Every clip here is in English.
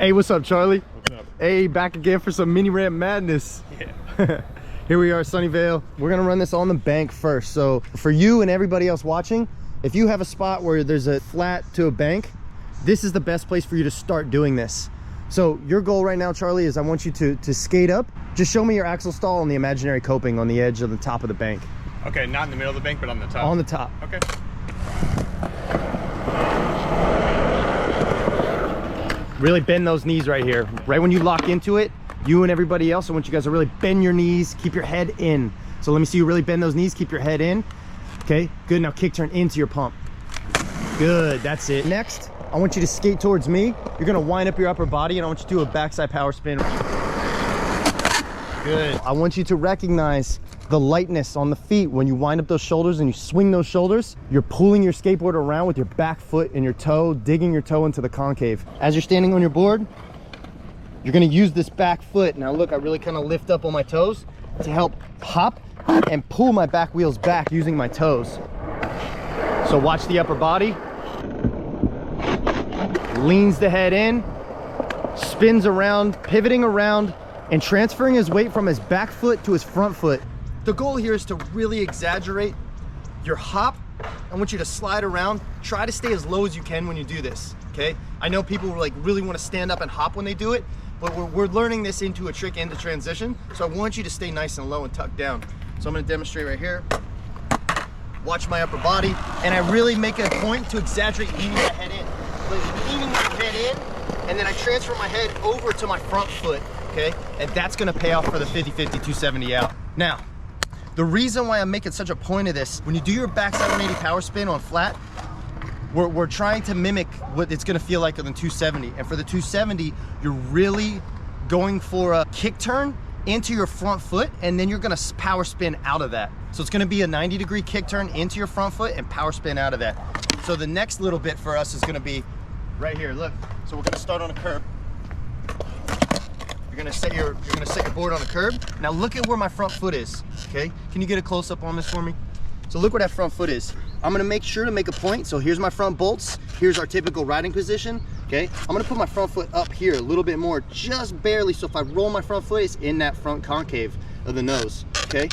Hey, what's up, Charlie? What's up? Hey, back again for some mini ramp madness. Yeah. Here we are, Sunnyvale. We're gonna run this on the bank first. So for you and everybody else watching, if you have a spot where there's a flat to a bank, this is the best place for you to start doing this. So your goal right now, Charlie, is I want you to skate up. Just show me your axle stall on the imaginary coping on the edge of the top of the bank. Okay, not in the middle of the bank, but on the top. On the top. Okay. Really bend those knees right here. Right when you lock into it, you and everybody else, I want you guys to really bend your knees, keep your head in. So let me see you really bend those knees, keep your head in. Okay, good. Now kick turn into your pump. Good, that's it. Next, I want you to skate towards me. You're gonna wind up your upper body and I want you to do a backside power spin. Good. I want you to recognize the lightness on the feet. When you wind up those shoulders and you swing those shoulders, you're pulling your skateboard around with your back foot and your toe, digging your toe into the concave. As you're standing on your board, you're gonna use this back foot. Now look, I really kind of lift up on my toes to help hop and pull my back wheels back using my toes. So watch the upper body. Leans the head in, spins around, pivoting around, and transferring his weight from his back foot to his front foot. The goal here is to really exaggerate your hop. I want you to slide around. Try to stay as low as you can when you do this, okay? I know people like really want to stand up and hop when they do it, but we're learning this into a trick into transition. So I want you to stay nice and low and tucked down. So I'm gonna demonstrate right here. Watch my upper body, and I really make a point to exaggerate leaning my head in. Like leaning my head in, and then I transfer my head over to my front foot, okay? And that's gonna pay off for the 50-50, 270 out. Now, the reason why I'm making such a point of this, when you do your backside 180 power spin on flat, we're trying to mimic what it's gonna feel like on the 270. And for the 270, you're really going for a kick turn into your front foot, and then you're gonna power spin out of that. So it's gonna be a 90-degree kick turn into your front foot and power spin out of that. So the next little bit for us is gonna be right here, look. So we're gonna start on a curb. You're gonna set your board on a curb. Now look at where my front foot is, okay? Can you get a close up on this for me? So look where that front foot is. I'm gonna make sure to make a point. So here's my front bolts. Here's our typical riding position, okay? I'm gonna put my front foot up here a little bit more, just barely. So if I roll my front foot, it's in that front concave of the nose, okay?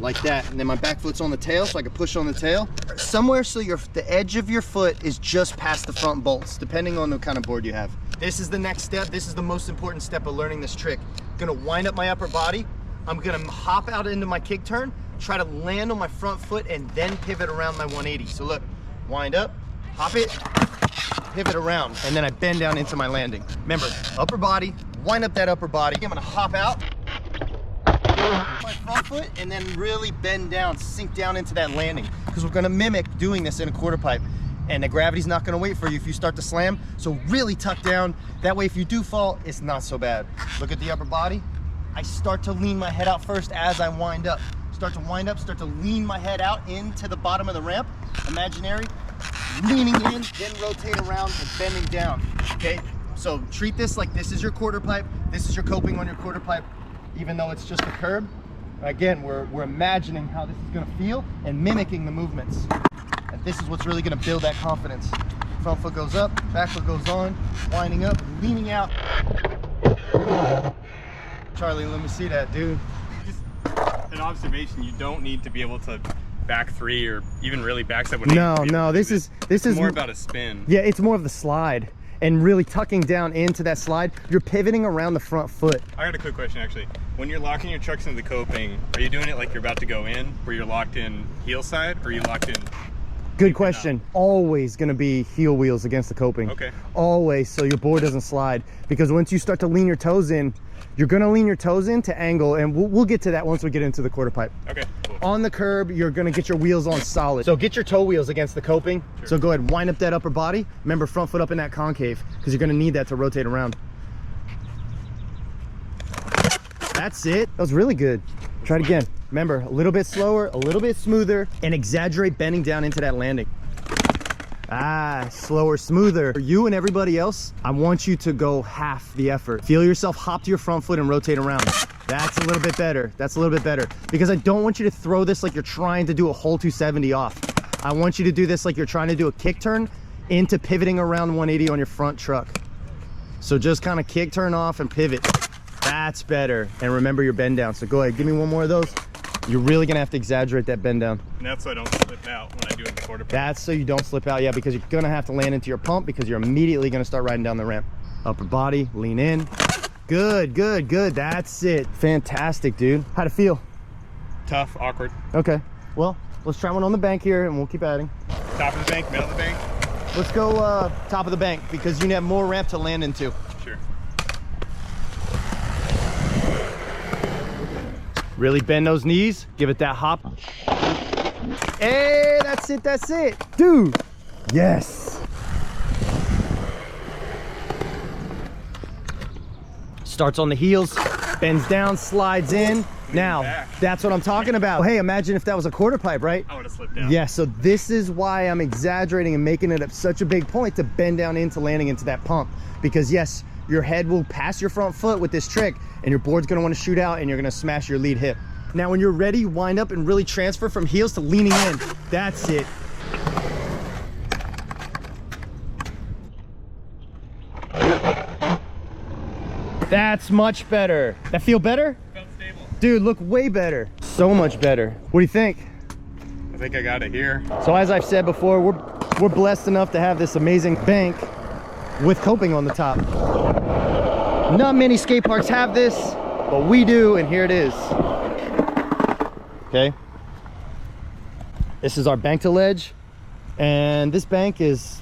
Like that. And then my back foot's on the tail, so I can push on the tail. Somewhere so the edge of your foot is just past the front bolts, depending on the kind of board you have. This is the next step. This is the most important step of learning this trick. I'm gonna wind up my upper body. I'm gonna hop out into my kick turn, try to land on my front foot, and then pivot around my 180. So look, wind up, hop it, pivot around, and then I bend down into my landing. Remember, upper body, wind up that upper body. I'm gonna hop out, my front foot, and then really bend down, sink down into that landing. Because we're gonna mimic doing this in a quarter pipe. And the gravity's not gonna wait for you if you start to slam. So really tuck down. That way if you do fall, it's not so bad. Look at the upper body. I start to lean my head out first as I wind up. Start to wind up, start to lean my head out into the bottom of the ramp. Imaginary, leaning in, then rotate around and bending down, okay? So treat this like this is your quarter pipe. This is your coping on your quarter pipe, even though it's just a curb. Again, we're imagining how this is gonna feel and mimicking the movements. And this is what's really gonna build that confidence. Front foot goes up, back foot goes on, winding up, leaning out. Charlie, let me see that, dude. Just an observation, you don't need to be able to back three or even really backside. No, this is more about a spin. Yeah, it's more of the slide and really tucking down into that slide. You're pivoting around the front foot. I got a quick question actually. When you're locking your trucks into the coping, are you doing it like you're about to go in, where you're locked in heel side, or are you locked in? Good question. Always gonna be heel wheels against the coping. Okay. Always, so your board doesn't slide. Because once you start to lean your toes in, you're gonna lean your toes in to angle, and we'll get to that once we get into the quarter pipe. Okay, cool. On the curb, you're gonna get your wheels on solid. So get your toe wheels against the coping. Sure. So go ahead and wind up that upper body. Remember, front foot up in that concave, because you're gonna need that to rotate around. That's it. That was really good. Try it again. Remember, a little bit slower, a little bit smoother, and exaggerate bending down into that landing. Ah, slower, smoother. For you and everybody else, I want you to go half the effort. Feel yourself hop to your front foot and rotate around. That's a little bit better. That's a little bit better. Because I don't want you to throw this like you're trying to do a whole 270 off. I want you to do this like you're trying to do a kick turn into pivoting around 180 on your front truck. So just kind of kick, turn off, and pivot. That's better. And remember your bend down. So go ahead, give me one more of those. You're really gonna have to exaggerate that bend down. And that's so I don't slip out when I do it in the quarter pipe. That's so you don't slip out, yeah, because you're gonna have to land into your pump because you're immediately gonna start riding down the ramp. Upper body, lean in. Good, good, good. That's it. Fantastic, dude. How'd it feel? Tough, awkward. Okay. Well, let's try one on the bank here and we'll keep adding. Top of the bank, middle of the bank? Let's go top of the bank because you have more ramp to land into. Sure. Really bend those knees. Give it that hop. Hey, that's it, that's it. Dude, yes. Starts on the heels, bends down, slides in. Now, that's what I'm talking about. Hey, imagine if that was a quarter pipe, right? I would have slipped down. Yeah, so this is why I'm exaggerating and making it such a big point to bend down into landing into that pump. Because yes, your head will pass your front foot with this trick and your board's gonna wanna shoot out and you're gonna smash your lead hip. Now, when you're ready, wind up and really transfer from heels to leaning in. That's it. That's much better. That feel better? Felt stable. Dude, look way better. So much better. What do you think? I think I got it here. So as I've said before, we're blessed enough to have this amazing bank with coping on the top. Not many skate parks have this, but we do, and here it is. Okay. This is our bank to ledge, and this bank it's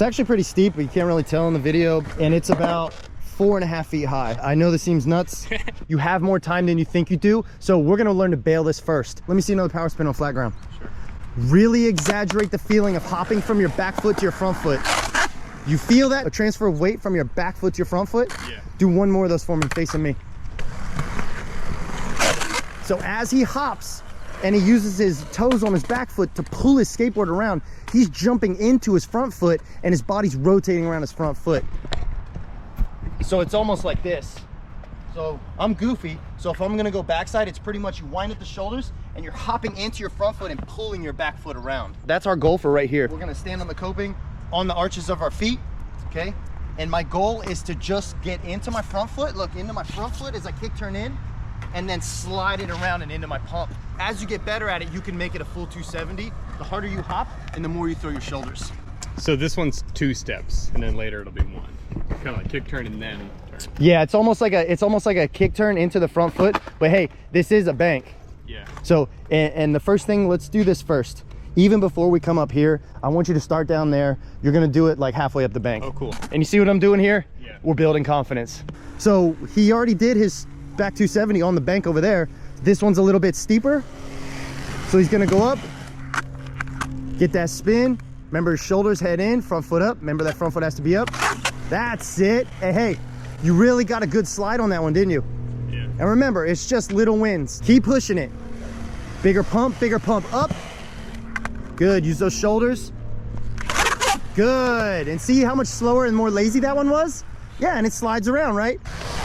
actually pretty steep, but you can't really tell in the video, and it's about 4.5 feet high. I know this seems nuts. You have more time than you think you do, so we're gonna learn to bail this first. Let me see another power spin on flat ground. Sure. Really exaggerate the feeling of hopping from your back foot to your front foot. You feel that? A transfer of weight from your back foot to your front foot? Yeah. Do one more of those for me, facing me. So as he hops and he uses his toes on his back foot to pull his skateboard around, he's jumping into his front foot and his body's rotating around his front foot. So it's almost like this. So I'm goofy, so if I'm gonna go backside, it's pretty much you wind up the shoulders and you're hopping into your front foot and pulling your back foot around. That's our goal for right here. We're gonna stand on the coping on the arches of our feet, okay? And my goal is to just get into my front foot, look into my front foot as I kick turn in, and then slide it around and into my pump. As you get better at it, you can make it a full 270. The harder you hop and the more you throw your shoulders. So this one's 2 steps, and then later it'll be 1. Kind of like kick turn and then turn. Yeah, it's almost like a kick turn into the front foot, but hey, this is a bank. Yeah. So, and the first thing, let's do this first. Even before we come up here, I want you to start down there. You're gonna do it like halfway up the bank. Oh, cool. And you see what I'm doing here? Yeah. We're building confidence. So he already did his back 270 on the bank over there. This one's a little bit steeper. So he's gonna go up, get that spin. Remember, shoulders, head in, front foot up. Remember that front foot has to be up. That's it. And hey, you really got a good slide on that one, didn't you? Yeah. And remember, it's just little wins. Keep pushing it. Bigger pump up. Good, use those shoulders. Good, and see how much slower and more lazy that one was? Yeah, and it slides around, right?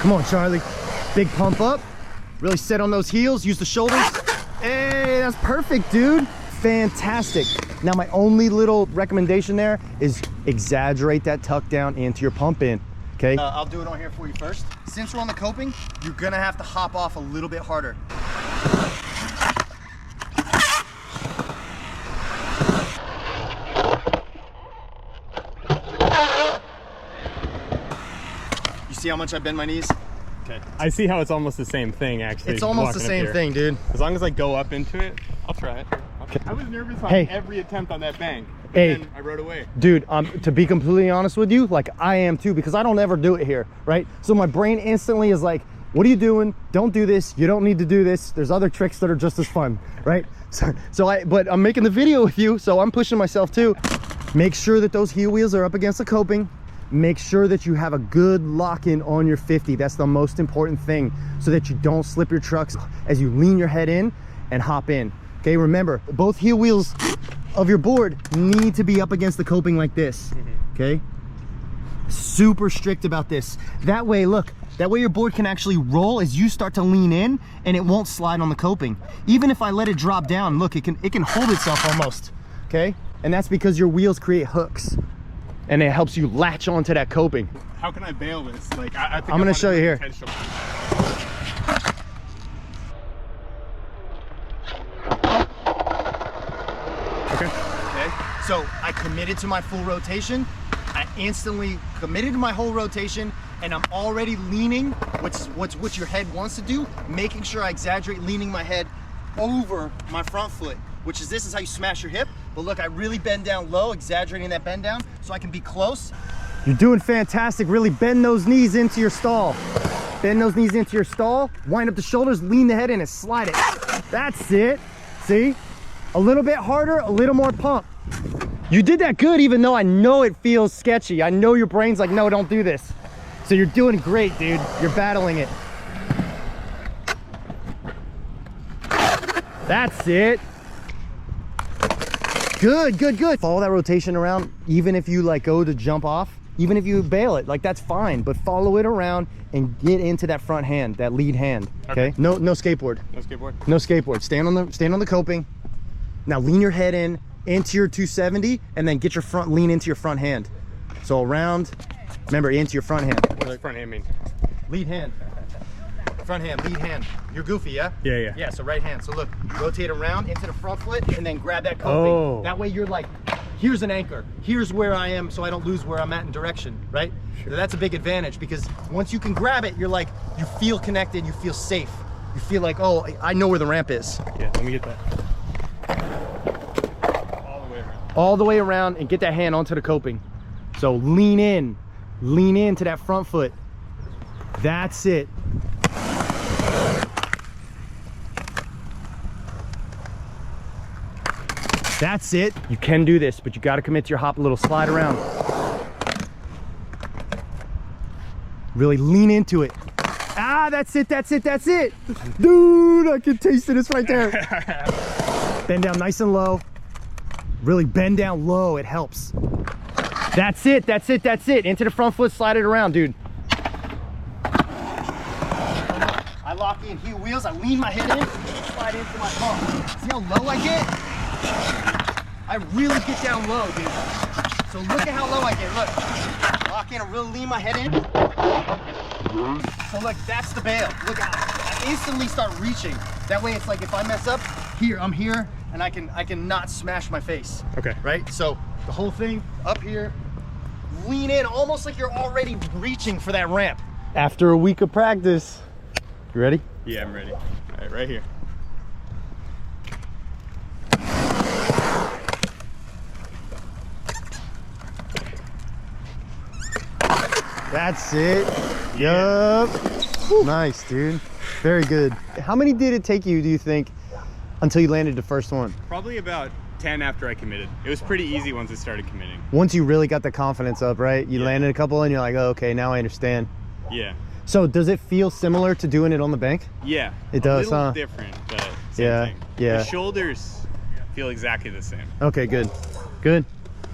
Come on, Charlie. Big pump up. Really set on those heels, use the shoulders. Hey, that's perfect, dude. Fantastic. Now, my only little recommendation there is exaggerate that tuck down into your pump in, okay? I'll do it on here for you first. Since we're on the coping, you're gonna have to hop off a little bit harder. You see how much I bend my knees? Okay. I see how it's almost the same thing, actually. It's almost the same thing, dude. As long as I go up into it, I'll try it. Okay. I was nervous on every attempt on that bank, but then I rode away. Dude, to be completely honest with you, like I am too, because I don't ever do it here, right? So my brain instantly is like, what are you doing? Don't do this. You don't need to do this. There's other tricks that are just as fun, right? But I'm making the video with you, so I'm pushing myself too. Make sure that those heel wheels are up against the coping. Make sure that you have a good lock-in on your 50. That's the most important thing, so that you don't slip your trucks as you lean your head in and hop in. Okay, remember, both heel wheels of your board need to be up against the coping like this, okay? Super strict about this. That way, look, that way your board can actually roll as you start to lean in and it won't slide on the coping. Even if I let it drop down, look, it can hold itself almost, okay? And that's because your wheels create hooks. and it helps you latch onto that coping. How can I bail this? Like, I think I'm gonna show you here. Okay. So I committed to my full rotation. I instantly committed to my whole rotation, and I'm already leaning, which is what your head wants to do, making sure I exaggerate leaning my head over my front foot, which is this is how you smash your hip. But look, I really bend down low, exaggerating that bend down so I can be close. You're doing fantastic. Really bend those knees into your stall. Bend those knees into your stall, wind up the shoulders, lean the head in and slide it. That's it. See? A little bit harder, a little more pump. You did that good, even though I know it feels sketchy. I know your brain's like, no, don't do this. So you're doing great, dude. You're battling it. That's it. Good, good, good. Follow that rotation around, even if you like go to jump off, even if you bail it, like that's fine, but follow it around and get into that front hand, that lead hand, okay? No skateboard. No skateboard? No skateboard. Stand on the coping. Now lean your head in into your 270 and then get your front, lean into your front hand. So around, remember, into your front hand. What does front hand mean? Lead hand. Front hand, lead hand. You're goofy, yeah? Yeah, yeah. Yeah, so right hand. So look, rotate around into the front foot and then grab that coping. Oh. That way you're like, here's an anchor. Here's where I am so I don't lose where I'm at in direction, right? Sure. So that's a big advantage because once you can grab it, you're like, you feel connected, you feel safe. You feel like, oh, I know where the ramp is. Yeah, let me get that. All the way around. All the way around and get that hand onto the coping. So lean into that front foot. That's it. That's it. You can do this, but you got to commit to your hop a little, slide around. Really lean into it. Ah, that's it, that's it, that's it. Dude, I can taste it, it's right there. Bend down nice and low. Really bend down low, it helps. That's it, that's it, that's it. Into the front foot, slide it around, dude. I lock in heel wheels, I lean my head in, slide into my pump. See how low I get? I really get down low, dude. So look at how low I get, look. Lock in and really lean my head in. So look, that's the bail. Look, I instantly start reaching. That way it's like if I mess up, here, I'm here, and I can not smash my face. Okay. Right? So the whole thing up here, lean in almost like you're already reaching for that ramp. After a week of practice, you ready? Yeah, I'm ready. All right, right here. That's it. Yup. Nice, dude. Very good. How many did it take you, do you think, until you landed the first one? Probably about 10 after I committed. It was pretty easy once I started committing. Once you really got the confidence up, right? You landed a couple and you're like, oh, okay, now I understand. Yeah. So does it feel similar to doing it on the bank? Yeah. It does, a little huh? different, but same thing. Yeah. The shoulders feel exactly the same. Okay, good. Good.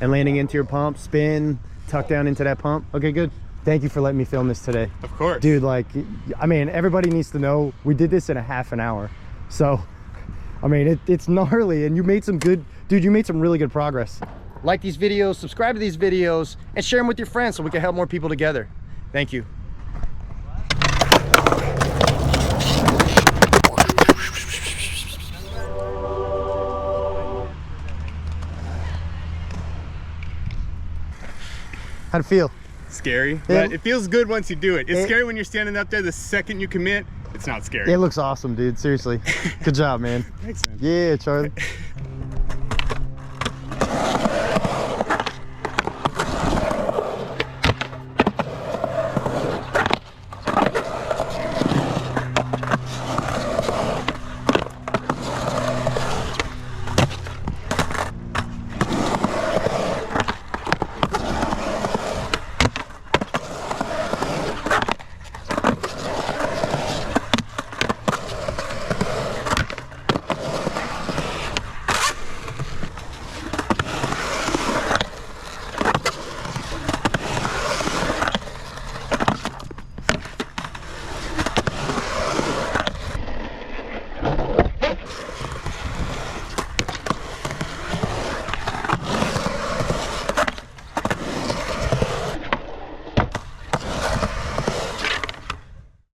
And landing into your pump, spin, tuck down into that pump. Okay, good. Thank you for letting me film this today. Of course. Dude, like, I mean, everybody needs to know we did this in a half an hour. So, I mean, it's gnarly and you made some good, dude, you made some really good progress. Like these videos, subscribe to these videos, and share them with your friends so we can help more people together. Thank you. How'd it feel? Scary, but it feels good once you do it. It's scary when you're standing up there. The second you commit, it's not scary. It looks awesome, dude. Seriously. Good job, man. Thanks, man. Yeah, Charlie.